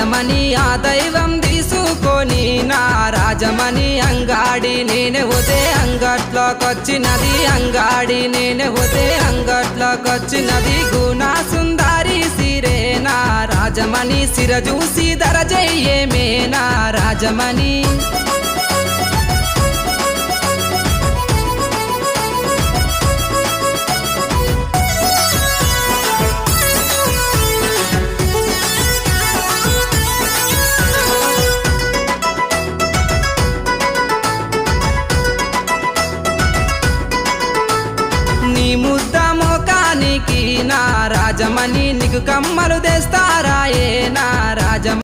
రాజమణి ఆ దైవం తీసుకొని నా రాజమణి అంగాడి నేనే పోతే అంగట్లోకొచ్చినది అంగాడి నేనే పోతే అంగట్లోకొచ్చినది గుణ సుందరి సిరే నా రాజమణి సిర చూసి దరజయ్యేమే నా రాజమణి నీ ముద్ద మోకానికి నా రాజమణి నీకు కమ్మలు తెస్తారాయే నా రాజమణి